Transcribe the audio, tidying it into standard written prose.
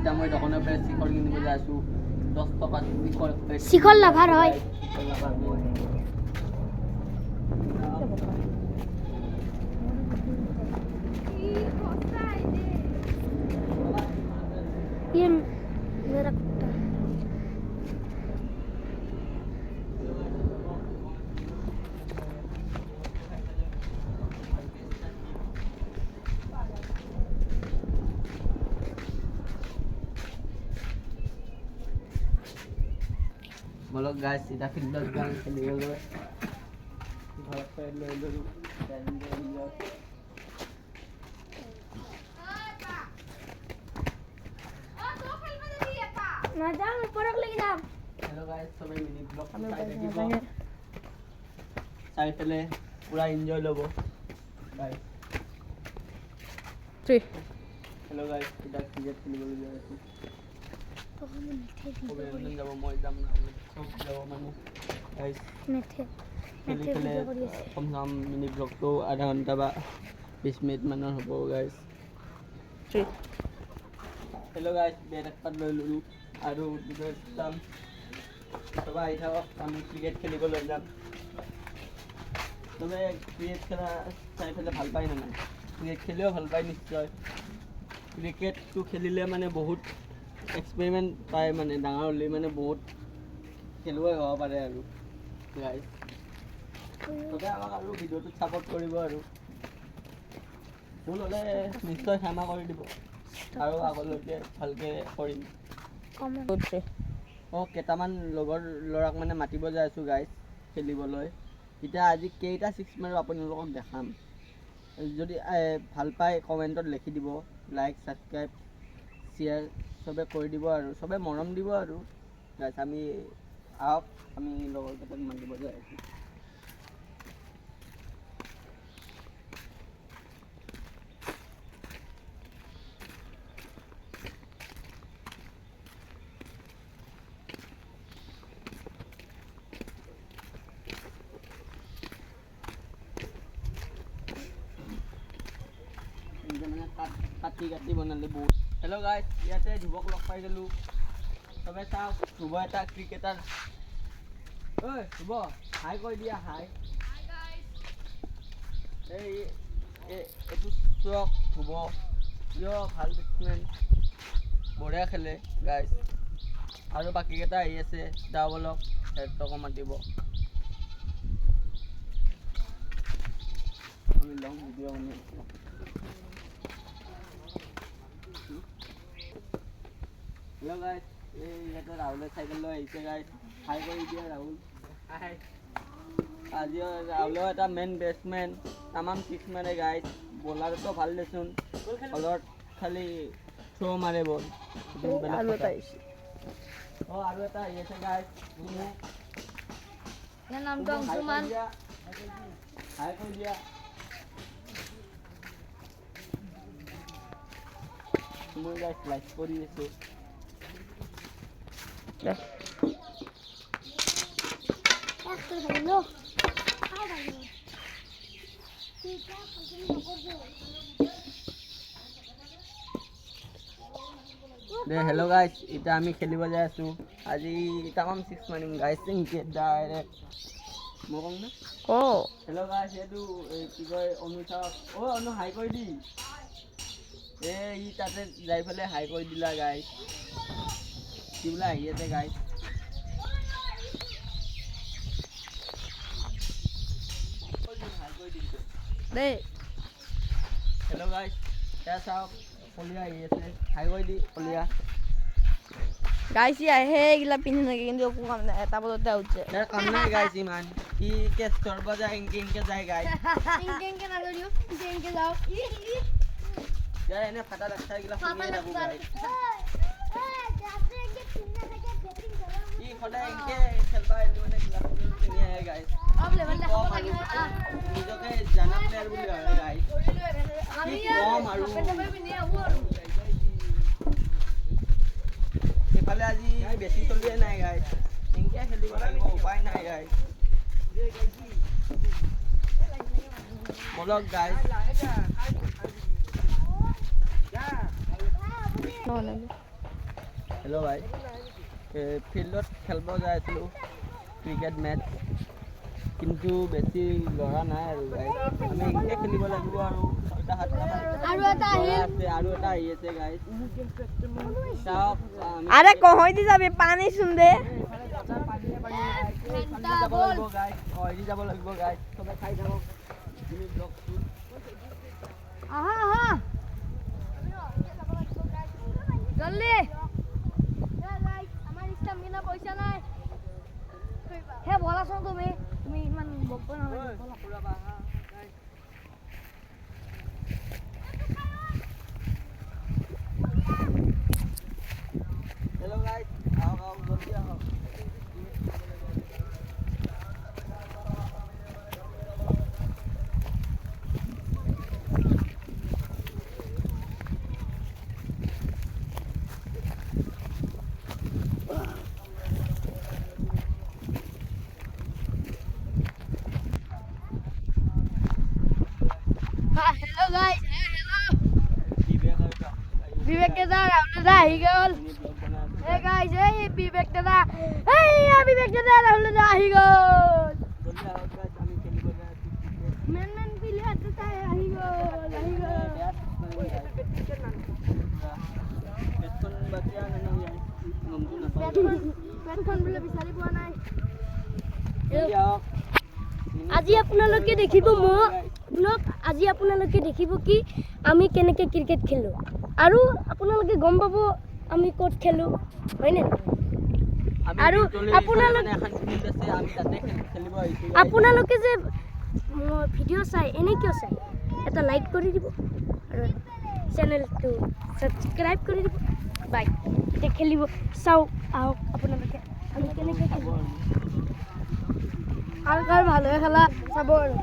এতিয়া মই দোকানৰ পৰা শিখৰ কিনিব যাই আছো 10 টকা শিখৰ লাভাৰ হয় শিখৰ লাভাৰ মই ये मेरा कुत्ता बोलो गाइस सीधा फिल्डर गान खेलिবলৈ ঘৰত পৰা লৈ ললো ना जाओ ऊपर लेके जाओ हेलो गाइस सबै मिनी ब्लॉग চাই থাকিব চাই পেলে পুৰা এনজয় লব গাইস जी हेलो गाइस सीधा ক্রিকেট খেলিবলৈ যাই আছো तो हम मिठे সবেই যাব মই যাম না সব যাব মানে গাইস मिठे খেলি খেলে কম কম মিনি ব্লগটো আধা ঘন্টা বা 20 মিনিট মানৰ হ'ব গাইস जी हेलो गाइस বেট এখন লৈ ললো আৰু দুটাম সবাই আহি থাকক আমি ক্ৰিকেট খেলিবলৈ যাম তুমি ক্ৰিকেট খেলা চাই পেলে ভাল পাই না ক্ৰিকেট খেলিও ভাল পাই নিশ্চয় ক্ৰিকেটটো খেলিলে মানে বহুত এক্সপেৰিমেন্ট পায় মানে ডাঙৰ হ'লে মানে বহুত খেলুৱৈ হ'ব পাৰে আৰু গাইস তবে আমাক আৰু ভিডিওটো সাপোৰ্ট কৰিব আৰু ভুল হ'লে নিশ্চয় ক্ষমা কৰি দিব আৰু আগলৈকে ভালকে কৰিম कमेंट কেইটামান লগৰ ল'ৰাক মানে মাতিব যাই আছো গাইস খেলিবলৈ এতিয়া আজি কেইটা 6 মাৰো আপোনালোকক দেখাম যদি ভাল পায় কমেন্টত লিখি দিব লাইক সাবস্ক্ৰাইব শেয়াৰ সবে কৰি দিব আৰু সবে মৰম দিব আৰু গাইস আমি আপ আমি লগৰ কেইটাক মাতিব যাই আছো কাটি কাটি বনালে বহুত হেল্ল' গাইস ইয়াতে ধ্ৰুৱক লগ পাই গলো সবে চাও ধ্ৰুৱ এটা ক্ৰিকেটাৰ ঐ ধ্ৰুৱ হাই কৈ দিয়া হাই গাইস এই এটো চক ধ্ৰুৱ ইয়ো ভাল বেটসমেন বঢ়িয়া খেলে গাইস আৰু বাকি কেইটা আহি আছে ডাবলক হেডটক মাতিব আমি লং ভিডিও বনাই हेलो गाइस ये तो राहुल साइकिल लो ऐसे गाइस हाई কৰি দিয়া राहुल हाय আজি রাহুল এটা মেন ব্যাটসম্যান तमाम সিক্স মারে গাইস বোলার তো ভাল দেছুন বলার খালি থ্রো মারে বল আর बताइए ও আর এটা এসে গাইস मेरा नाम तो अंशुमान हाय কই দিয়া তুমি গাইস লাইক কৰি দিছো हेलो দে হেল্ল' গাইস এটা আমি খেলিব যাই আছো আজি तमाम 6 মাৰিম গাইস ইনকে ডাইৰেক্ট মগং না ओ হেল্ল' গাইস এটো কি কয় অনুচা ও অনু হাই কৰি দি ই তাতে যাই ফেলে হাই কৰি দিলা গাইস কি বলা আহি আছে গাইস दे हेलो गाइस कैसा हो ओलिया ये से हाय कोई दी ओलिया गाइस ये है गिला पिन ने কিন্তু একো কাম নাই এটা বলতে আউছে यार काम नहीं गाइस ईमान की के स्टोर बजा इनके जाए गाइस इनके ना करियो इनके जाओ यार इन्हें फटा लगता है गिला सुनिए ना गाइस जाते इनके पिन ने के बैटिंग करो ये फटा इनके खेलबा इन्होंने गिला सुनिए है गाइस अब लेवल ले हो लगी जो के जाना प्लेयर बोली है गाइस আমি কম আৰু পেটে পিনি আহু আৰু এফালে আজি বেছি চলিয়ে নাই গাইস ইনকে খেলিব লাগিব উপায় নাই গাইস বলক গাইস No, no. হেল্ল' ভাই ফিল্ডত খেলিব যাই আছিলোঁ ক্ৰিকেট মেচ কিন্তু বেছি ল'ৰা নাই আৰু গাইজ আমি এনেকৈ খেলিব লাগিব আৰু 6টা 7টা আৰু এটা আহি আছে গাইজ চাওক আরে কহই দি যাবি পানি শুনবে যাব লাগিব গাইজ যাব লাগিব গাইজ চবে খাই থাকক তুমি ব্লগটো আহা আহা জলদি আমার স্টামিনা পয়সা নাই হে বলাছো তুমি তুমি ইমান বকব নালাগে হেল্ল' গাইজ আহক জলদি আহক हेलो गाइस हेलो বিবেক विवेक के दादा हमने आही गल ए गाइस ए विवेक दादा ए विवेक दादा हमने आही गल জলদি আহক গাইজ আমি খেলিব যাই আছোঁ मेन मेन प्लेयर दादा आही गल বেটখন বাচিয়া নানাই গমটো নাপাওঁ পেটখন বলে বিচাৰি পোৱা নাই জলদি আহক আজি আপোনালোকে দেখিব ব্লগ আজি আপোনালোকে দেখিব কি আমি কেনেকৈ ক্ৰিকেট খেলোঁ আৰু আপোনালোকে গম পাব আমি ক'ত খেলোঁ হয়নে আৰু আপোনালোকে এখন ফিল্ড আছে আমি তাতে খেলিব আহিছোঁ আপোনালোকে যে ভিডিঅ' চাই এনে কিয় চাই এটা লাইক কৰি দিব আৰু চেনেলটো ছাবস্ক্ৰাইব কৰি দিব বাই এতিয়া খেলিব চাওক আহক আপোনালোকে আমি কেনেকৈ খেলোঁ আৰু কাৰ ভালহে খেলা চাব আৰু